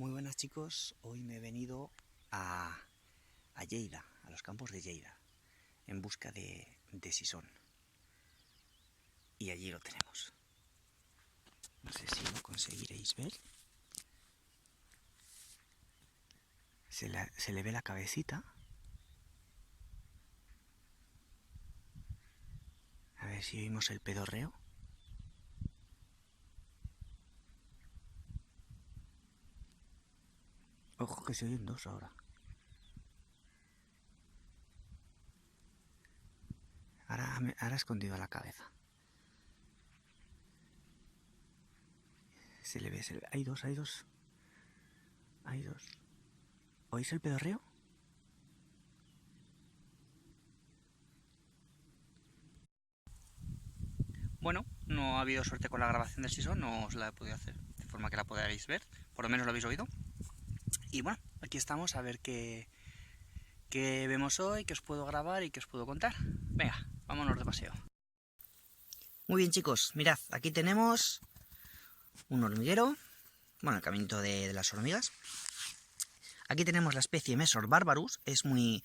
Muy buenas chicos, hoy me he venido a Lleida, a los campos de Lleida, en busca de sisón. Y allí lo tenemos. No sé si lo conseguiréis ver. Se le ve la cabecita. A ver si oímos el pedorreo. Ojo que se oyen dos ahora. Ahora ha escondido la cabeza. Se le ve. Hay dos. ¿Oís el pedorreo? Bueno, no ha habido suerte con la grabación del sisón, no os la he podido hacer de forma que la podáis ver, por lo menos lo habéis oído. Y bueno, aquí estamos a ver qué vemos hoy, qué os puedo grabar y qué os puedo contar. Venga, vámonos de paseo. Muy bien chicos, mirad, aquí tenemos un hormiguero, bueno, el caminito de las hormigas. Aquí tenemos la especie Mesor barbarus, es muy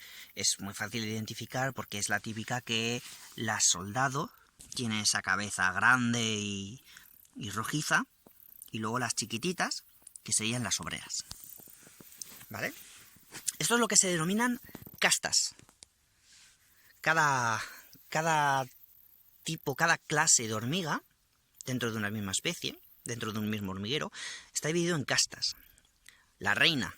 fácil de identificar porque es la típica que la soldado tiene esa cabeza grande y rojiza, y luego las chiquititas, que serían las obreras. ¿Vale? Esto es lo que se denominan castas. Cada tipo, cada clase de hormiga, dentro de una misma especie, dentro de un mismo hormiguero, está dividido en castas. La reina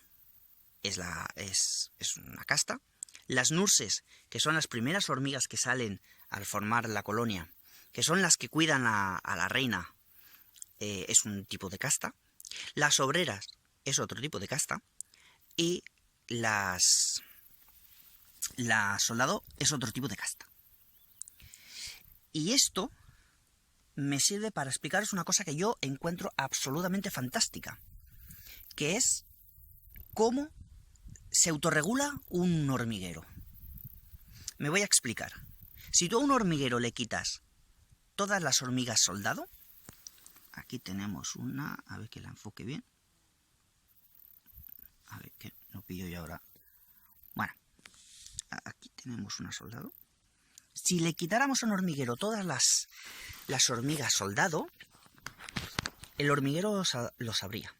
es una casta. Las nurses, que son las primeras hormigas que salen al formar la colonia, que son las que cuidan a la reina, es un tipo de casta. Las obreras es otro tipo de casta. Y la soldado es otro tipo de casta. Y esto me sirve para explicaros una cosa que yo encuentro absolutamente fantástica, que es cómo se autorregula un hormiguero. Me voy a explicar. Si tú a un hormiguero le quitas todas las hormigas soldado, aquí tenemos una, a ver que la enfoque bien, a ver que no pillo yo ahora. Bueno, aquí tenemos una soldado. Si le quitáramos a un hormiguero todas las hormigas soldado, el hormiguero lo sabría.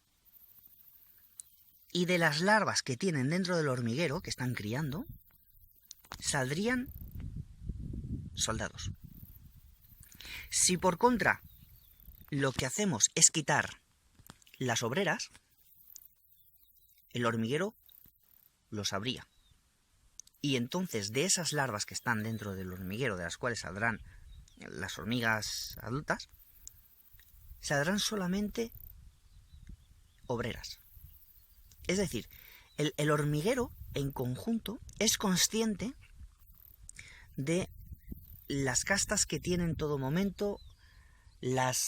Y de las larvas que tienen dentro del hormiguero, que están criando, saldrían soldados. Si por contra lo que hacemos es quitar las obreras, el hormiguero lo sabría. Y entonces de esas larvas que están dentro del hormiguero, de las cuales saldrán las hormigas adultas, saldrán solamente obreras. Es decir, el hormiguero en conjunto es consciente de las castas que tiene en todo momento, la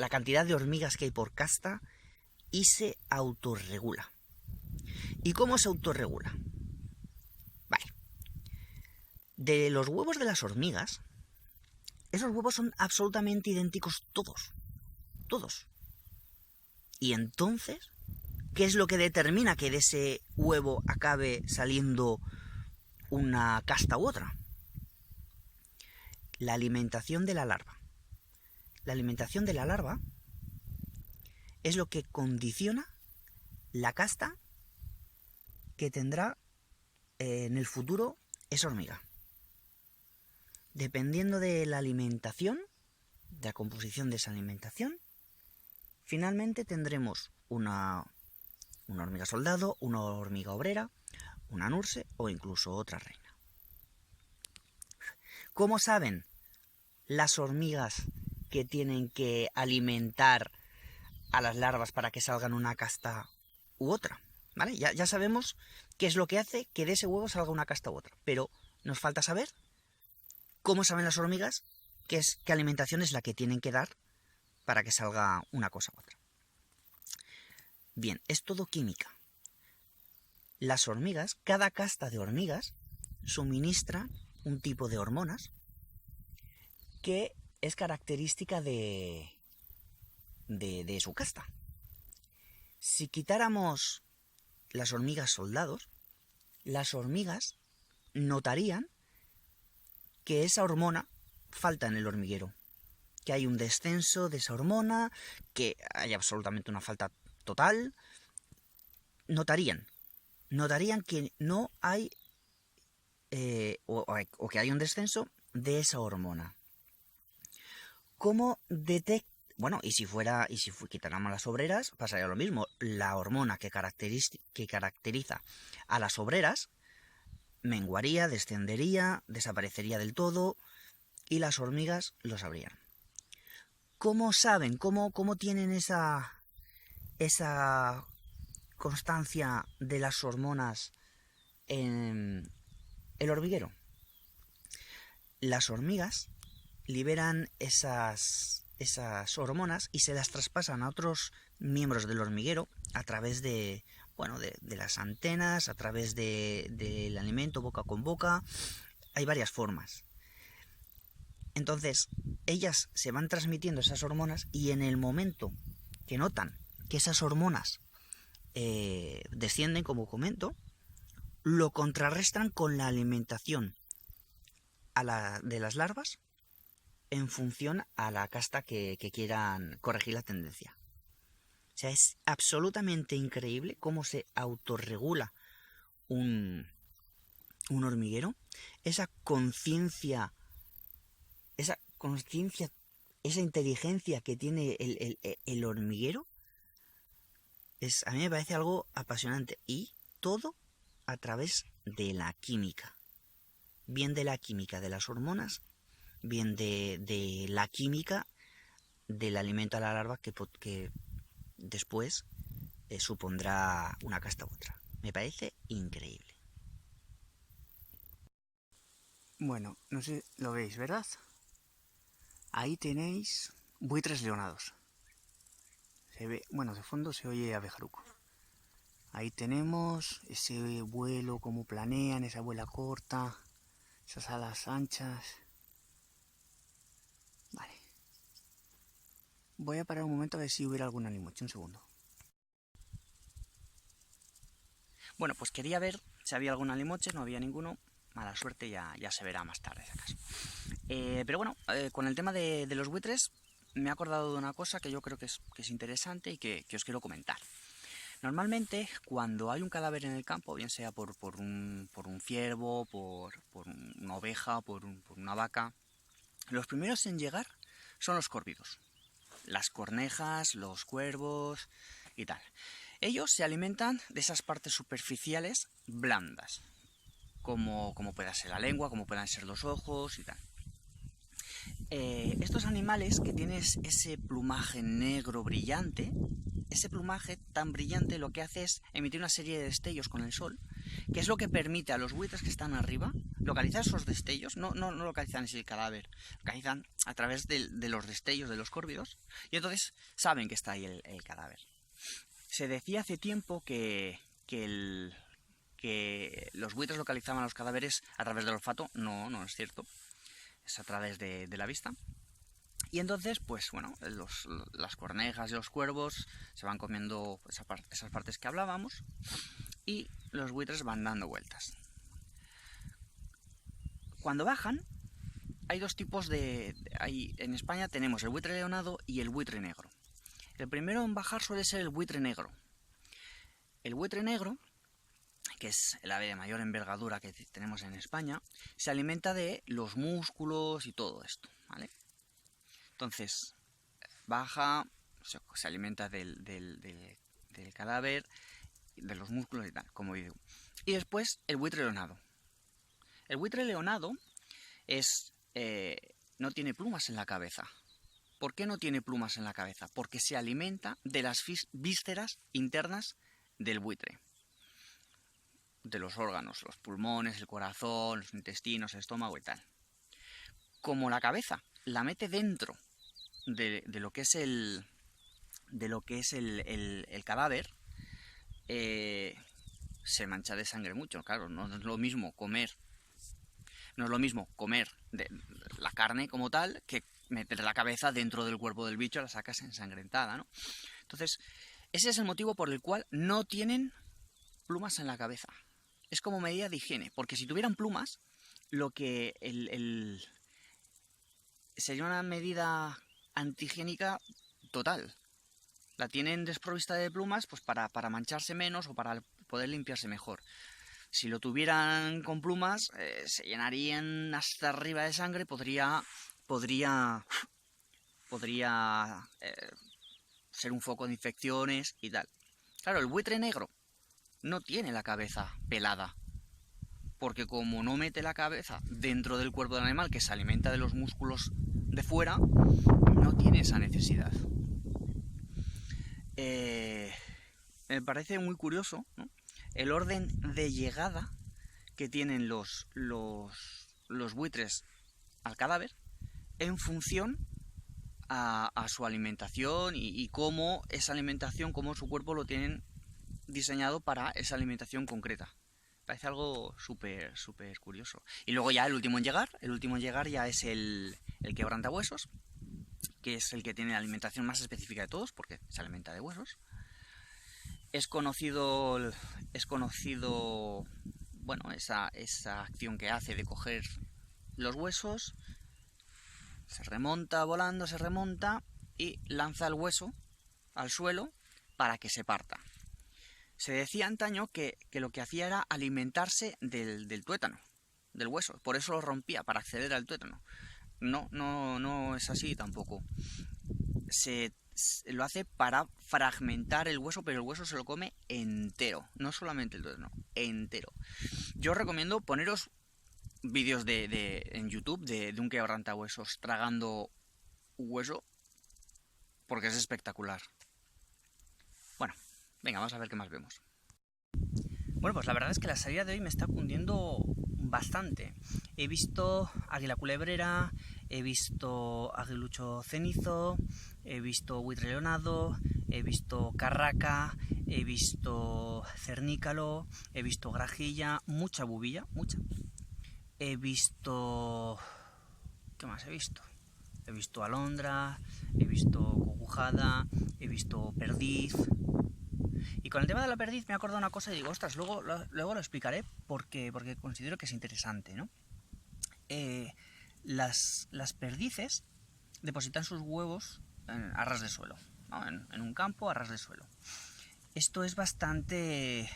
cantidad de hormigas que hay por casta, y se autorregula. ¿Y cómo se autorregula? Vale. De los huevos de las hormigas, esos huevos son absolutamente idénticos todos. Todos. Y entonces, ¿qué es lo que determina que de ese huevo acabe saliendo una casta u otra? La alimentación de la larva. La alimentación de la larva es lo que condiciona la casta que tendrá en el futuro esa hormiga. Dependiendo de la alimentación, de la composición de esa alimentación, finalmente tendremos una hormiga soldado, una hormiga obrera, una nurse o incluso otra reina. ¿Cómo saben las hormigas que tienen que alimentar a las larvas para que salgan una casta u otra? ¿Vale? Ya sabemos qué es lo que hace que de ese huevo salga una casta u otra, pero nos falta saber cómo saben las hormigas qué alimentación es la que tienen que dar para que salga una cosa u otra. Bien, es todo química. Las hormigas, cada casta de hormigas, suministra un tipo de hormonas que es característica de de su casta. Si quitáramos las hormigas soldados, las hormigas notarían que esa hormona falta en el hormiguero, que hay un descenso de esa hormona, que hay absolutamente una falta total. Notarían que no hay, o que hay un descenso de esa hormona. ¿Cómo detecta? Bueno, y si quitáramos las obreras, pasaría lo mismo. La hormona que caracteriza a las obreras menguaría, descendería, desaparecería del todo, y las hormigas lo sabrían. ¿Cómo saben? ¿Cómo tienen esa constancia de las hormonas en el hormiguero? Las hormigas liberan esas hormonas y se las traspasan a otros miembros del hormiguero a través de las antenas, a través del alimento boca con boca. Hay varias formas. Entonces, ellas se van transmitiendo esas hormonas, y en el momento que notan que esas hormonas descienden, como comento, lo contrarrestan con la alimentación de las larvas en función a la casta que quieran corregir la tendencia. O sea, es absolutamente increíble cómo se autorregula un hormiguero. Esa conciencia, esa inteligencia que tiene el hormiguero, a mí me parece algo apasionante. Y todo a través de la química. Bien de la química de las hormonas, bien de la química del alimento a la larva que después supondrá una casta u otra. Me parece increíble. Bueno, no sé, lo veis, ¿verdad? Ahí tenéis buitres leonados. Se ve, bueno, de fondo se oye abejaruco. Ahí tenemos ese vuelo, como planean, esa vuela corta, esas alas anchas. Vale. Voy a parar un momento a ver si hubiera algún alimoche, un segundo. Bueno, pues quería ver si había algún alimoche, no había ninguno. Mala suerte, ya se verá más tarde, si acaso. Pero bueno, con el tema de los buitres, me he acordado de una cosa que yo creo que es interesante y que os quiero comentar. Normalmente, cuando hay un cadáver en el campo, bien sea por un ciervo, por una oveja, por una vaca, los primeros en llegar son los córvidos, las cornejas, los cuervos y tal. Ellos se alimentan de esas partes superficiales blandas, como pueda ser la lengua, como puedan ser los ojos y tal. Estos animales que tienen ese plumaje negro brillante, ese plumaje tan brillante lo que hace es emitir una serie de destellos con el sol, que es lo que permite a los buitres que están arriba localizar esos destellos. No localizan ese cadáver, localizan a través de los destellos de los córvidos, y entonces saben que está ahí el cadáver. Se decía hace tiempo que los buitres localizaban los cadáveres a través del olfato. No es cierto, es a través de la vista. Y entonces, pues bueno, las cornejas y los cuervos se van comiendo esas partes que hablábamos, y los buitres van dando vueltas. Cuando bajan, hay dos tipos en España tenemos el buitre leonado y el buitre negro. El primero en bajar suele ser el buitre negro. El buitre negro, que es el ave de mayor envergadura que tenemos en España, se alimenta de los músculos y todo esto, ¿vale? Entonces, baja, se alimenta del cadáver, de los músculos y tal, como digo. Y después el buitre leonado. El buitre leonado no tiene plumas en la cabeza. ¿Por qué no tiene plumas en la cabeza? Porque se alimenta de las vísceras internas del buitre, de los órganos, los pulmones, el corazón, los intestinos, el estómago y tal. Como la cabeza la mete dentro de lo que es el cadáver, se mancha de sangre mucho. Claro, no es lo mismo comer de la carne como tal que meter la cabeza dentro del cuerpo del bicho, la sacas ensangrentada, ¿no? Entonces, ese es el motivo por el cual no tienen plumas en la cabeza. Es como medida de higiene, porque si tuvieran plumas, lo que sería una medida antihigiénica total. La tienen desprovista de plumas pues para mancharse menos o para poder limpiarse mejor. Si lo tuvieran con plumas, se llenarían hasta arriba de sangre, podría ser un foco de infecciones y tal. Claro, el buitre negro no tiene la cabeza pelada, porque como no mete la cabeza dentro del cuerpo del animal, que se alimenta de los músculos de fuera, no tiene esa necesidad. Me parece muy curioso, ¿no?, el orden de llegada que tienen los buitres al cadáver en función a su alimentación y cómo esa alimentación, cómo su cuerpo lo tienen diseñado para esa alimentación concreta. Parece algo súper curioso. Y luego ya el último en llegar ya es el quebrantahuesos, que es el que tiene la alimentación más específica de todos, porque se alimenta de huesos. Es conocido, bueno, esa acción que hace de coger los huesos, se remonta volando, y lanza el hueso al suelo para que se parta. Se decía antaño que lo que hacía era alimentarse del tuétano, del hueso, por eso lo rompía, para acceder al tuétano. No es así tampoco. Lo hace para fragmentar el hueso, pero el hueso se lo come entero, no solamente el tuétano, entero. Yo os recomiendo poneros vídeos en YouTube de un quebrantahuesos tragando hueso, porque es espectacular. Bueno, venga, vamos a ver qué más vemos. Bueno, pues la verdad es que la salida de hoy me está cundiendo bastante. He visto águila culebrera, he visto aguilucho cenizo, he visto buitre leonado, he visto carraca, he visto cernícalo, he visto grajilla, mucha bubilla, mucha. He visto... ¿qué más he visto? He visto alondra, he visto cogujada, he visto perdiz. Y con el tema de la perdiz me he acordado una cosa y digo, ostras, luego lo explicaré porque considero que es interesante, ¿no? Las perdices depositan sus huevos a ras de suelo, ¿no? En un campo a ras de suelo. Esto es bastante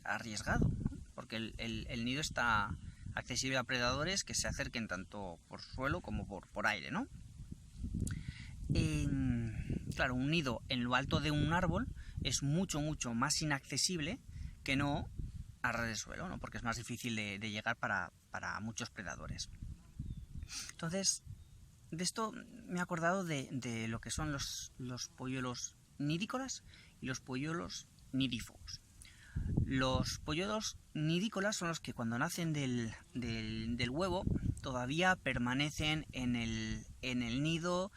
arriesgado, ¿no? Porque el nido está accesible a predadores que se acerquen tanto por suelo como por aire, ¿no? Claro, un nido en lo alto de un árbol es mucho más inaccesible que no a ras de suelo, ¿no? Porque es más difícil de llegar para muchos predadores. Entonces, de esto me he acordado de lo que son los polluelos nidícolas y los polluelos nidífugos. Los polluelos nidícolas son los que cuando nacen del huevo todavía permanecen en el nido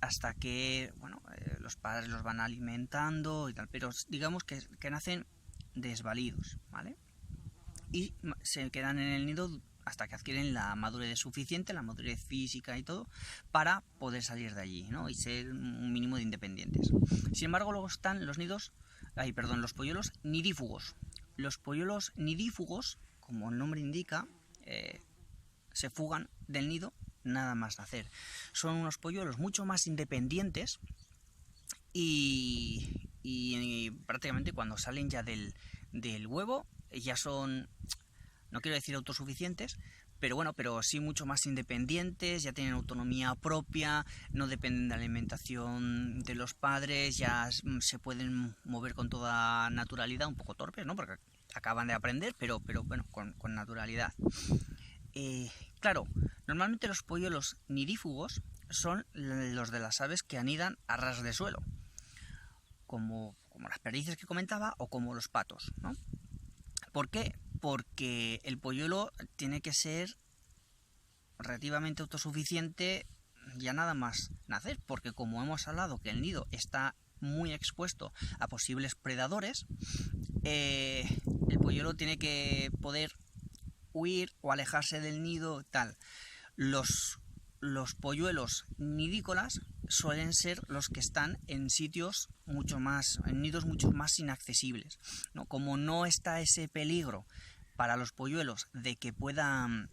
hasta que, bueno, los padres los van alimentando y tal, pero digamos que nacen desvalidos, ¿vale? Y se quedan en el nido hasta que adquieren la madurez suficiente, la madurez física y todo, para poder salir de allí, ¿no? Y ser un mínimo de independientes. Sin embargo, luego están los los polluelos nidífugos. Los polluelos nidífugos, como el nombre indica, se fugan del nido nada más nacer. Son unos polluelos mucho más independientes y prácticamente cuando salen ya del huevo ya son, no quiero decir autosuficientes, pero bueno, pero sí mucho más independientes, ya tienen autonomía propia, no dependen de la alimentación de los padres, ya se pueden mover con toda naturalidad, un poco torpes, ¿no? Porque acaban de aprender, pero bueno, con naturalidad. Claro, normalmente los polluelos nidífugos son los de las aves que anidan a ras de suelo, como las perdices que comentaba o como los patos, ¿no? ¿Por qué? Porque el polluelo tiene que ser relativamente autosuficiente ya nada más nacer, porque como hemos hablado que el nido está muy expuesto a posibles predadores, el polluelo tiene que poder huir o alejarse del nido, tal. Los los polluelos nidícolas suelen ser los que están en sitios en nidos mucho más inaccesibles, ¿no? Como no está ese peligro para los polluelos de que puedan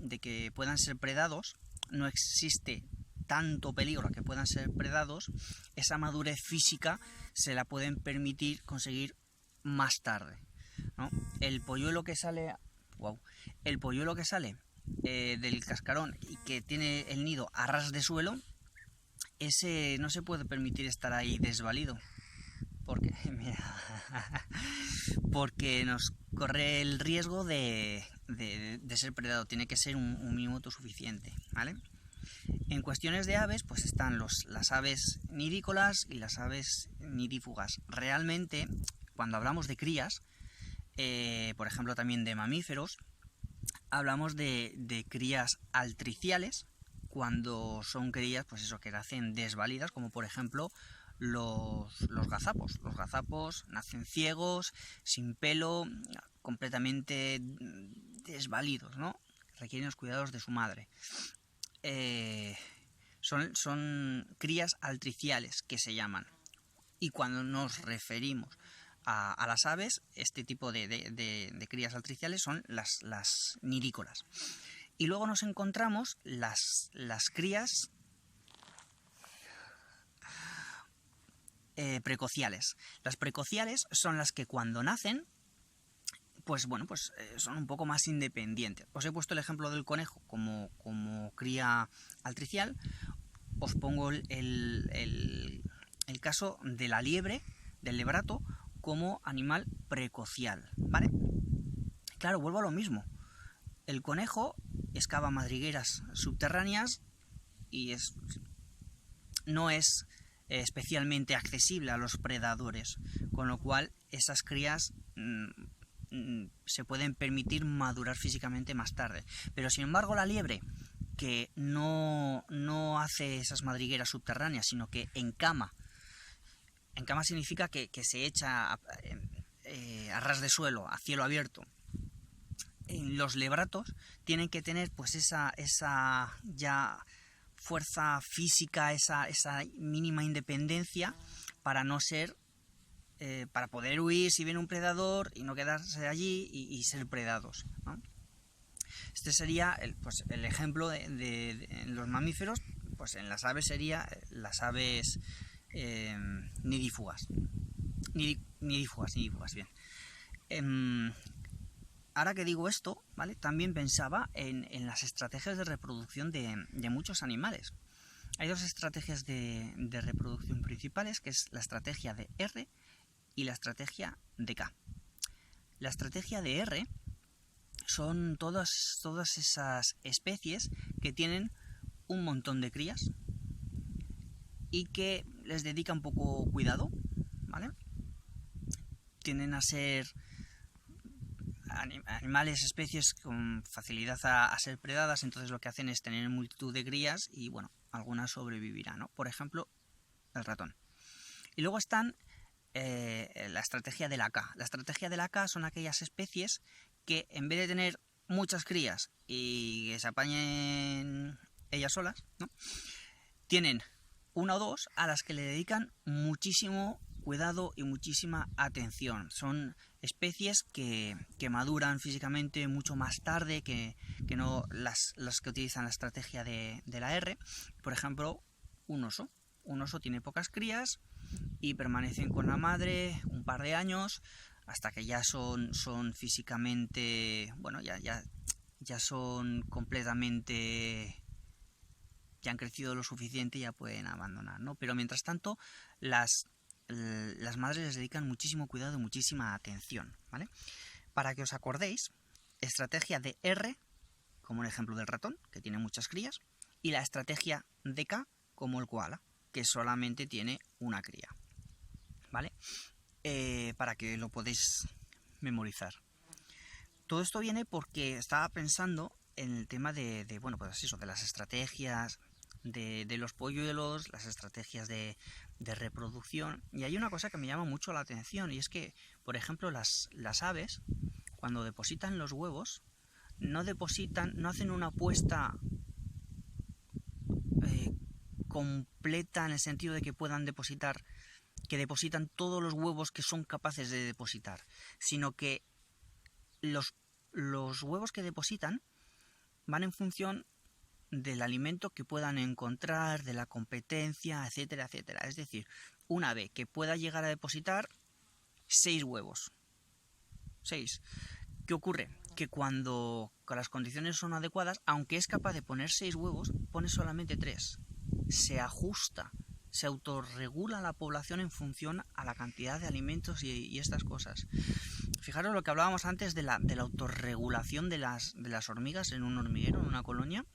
ser predados, no existe tanto peligro a que puedan ser predados, esa madurez física se la pueden permitir conseguir más tarde, ¿no? El polluelo que sale del cascarón y que tiene el nido a ras de suelo, ese no se puede permitir estar ahí desvalido, porque nos corre el riesgo de ser predado. Tiene que ser un minuto suficiente, ¿vale? En cuestiones de aves, pues están las aves nidícolas y las aves nidífugas. Realmente, cuando hablamos de crías, por ejemplo también de mamíferos, hablamos de crías altriciales, cuando son crías, pues eso, que nacen desvalidas, como por ejemplo los gazapos. Los gazapos nacen ciegos, sin pelo, completamente desvalidos, ¿no? Requieren los cuidados de su madre. Son crías altriciales, que se llaman. Y cuando nos referimos a las aves, este tipo de crías altriciales son las nidícolas. Y luego nos encontramos las crías precociales. Las precociales son las que cuando nacen, pues bueno, son un poco más independientes. Os he puesto el ejemplo del conejo como cría altricial. Os pongo el caso de la liebre, del lebrato, como animal precocial, ¿vale? Claro, vuelvo a lo mismo. El conejo excava madrigueras subterráneas y no es especialmente accesible a los predadores, con lo cual esas crías se pueden permitir madurar físicamente más tarde. Pero sin embargo la liebre, que no hace esas madrigueras subterráneas, sino que encama significa que se echa a ras de suelo, a cielo abierto. En los lebratos tienen que tener pues esa ya fuerza física, esa mínima independencia para no ser para poder huir si viene un predador y no quedarse allí y ser predados, ¿no? Este sería el ejemplo de los mamíferos. Pues en las aves sería las aves nidífugas, bien. Ahora que digo esto, ¿vale? También pensaba en las estrategias de reproducción de muchos animales. Hay dos estrategias de reproducción principales, que es la estrategia de R y la estrategia de K. La estrategia de R son todas esas especies que tienen un montón de crías y que les dedican poco cuidado, ¿vale? Tienden a ser animales, especies con facilidad a ser predadas, entonces lo que hacen es tener multitud de crías y bueno, algunas sobrevivirán, ¿no? Por ejemplo, el ratón. Y luego están la estrategia de la K. La estrategia de la K son aquellas especies que en vez de tener muchas crías y que se apañen ellas solas, ¿no? Tienen una o dos a las que le dedican muchísimo cuidado y muchísima atención. Son especies que maduran físicamente mucho más tarde que no las que utilizan la estrategia de la R. Por ejemplo, un oso. Un oso tiene pocas crías y permanecen con la madre un par de años hasta que ya son físicamente, bueno, ya son completamente, ya han crecido lo suficiente y ya pueden abandonar, ¿no? Pero mientras tanto, las madres les dedican muchísimo cuidado y muchísima atención, ¿vale? Para que os acordéis, estrategia de R, como el ejemplo del ratón, que tiene muchas crías, y la estrategia de K, como el koala, que solamente tiene una cría, ¿vale? Para que lo podéis memorizar. Todo esto viene porque estaba pensando en el tema de las estrategias de los polluelos, las estrategias de reproducción. Y hay una cosa que me llama mucho la atención, y es que, por ejemplo, las aves, cuando depositan los huevos, no hacen una puesta completa en el sentido de que puedan depositar, que depositan todos los huevos que son capaces de depositar, sino que los huevos que depositan van en función del alimento que puedan encontrar, de la competencia, etcétera, etcétera. Es decir, una ave que pueda llegar a depositar 6 huevos. 6. ¿Qué ocurre? Que cuando las condiciones son adecuadas, aunque es capaz de poner 6 huevos, pone solamente 3. Se ajusta, se autorregula la población en función a la cantidad de alimentos y estas cosas. Fijaros lo que hablábamos antes de la autorregulación de las hormigas en un hormiguero, en una colonia,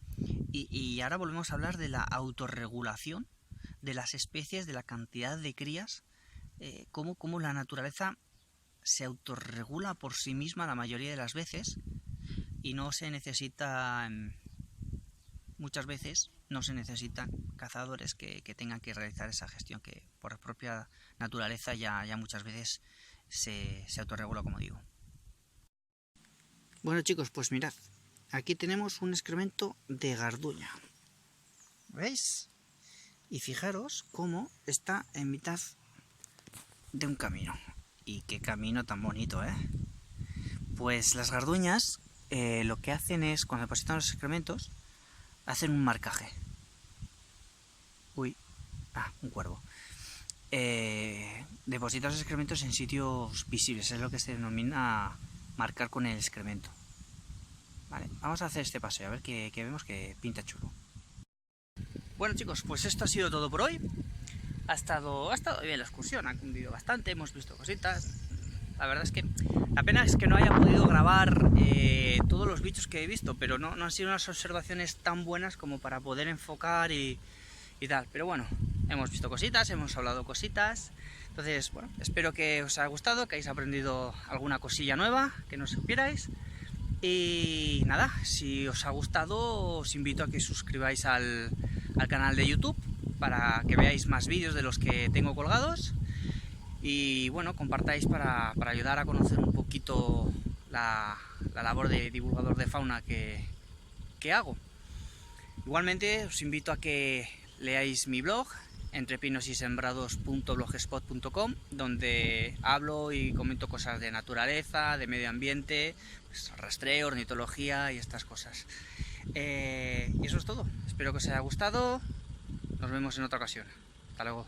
y ahora volvemos a hablar de la autorregulación de las especies, de la cantidad de crías, cómo la naturaleza se autorregula por sí misma la mayoría de las veces y no se necesita, muchas veces no se necesitan cazadores que tengan que realizar esa gestión, que por propia naturaleza ya muchas veces se autorregula, como digo. Bueno, chicos, pues mirad, aquí tenemos un excremento de garduña, ¿veis? Y fijaros cómo está en mitad de un camino. Y qué camino tan bonito, ¿eh? Pues las garduñas lo que hacen es, cuando depositan los excrementos, hacen un marcaje. Uy, un cuervo. Depositan los excrementos en sitios visibles, es lo que se denomina marcar con el excremento. Vale, vamos a hacer este paseo, a ver que vemos que pinta chulo. Bueno, chicos, pues esto ha sido todo por hoy. Ha estado bien la excursión, ha cundido bastante, hemos visto cositas. La verdad es que la pena es que no haya podido grabar todos los bichos que he visto, pero no han sido unas observaciones tan buenas como para poder enfocar y tal. Pero bueno, hemos visto cositas, hemos hablado cositas. Entonces, bueno, espero que os haya gustado, que hayáis aprendido alguna cosilla nueva, que no supierais. Y nada, si os ha gustado, os invito a que suscribáis al canal de YouTube para que veáis más vídeos de los que tengo colgados. Y bueno, compartáis para ayudar a conocer un poquito la labor de divulgador de fauna que hago. Igualmente os invito a que leáis mi blog, entrepinosysembrados.blogspot.com, donde hablo y comento cosas de naturaleza, de medio ambiente, pues, rastreo, ornitología y estas cosas. Y eso es todo. Espero que os haya gustado. Nos vemos en otra ocasión. Hasta luego.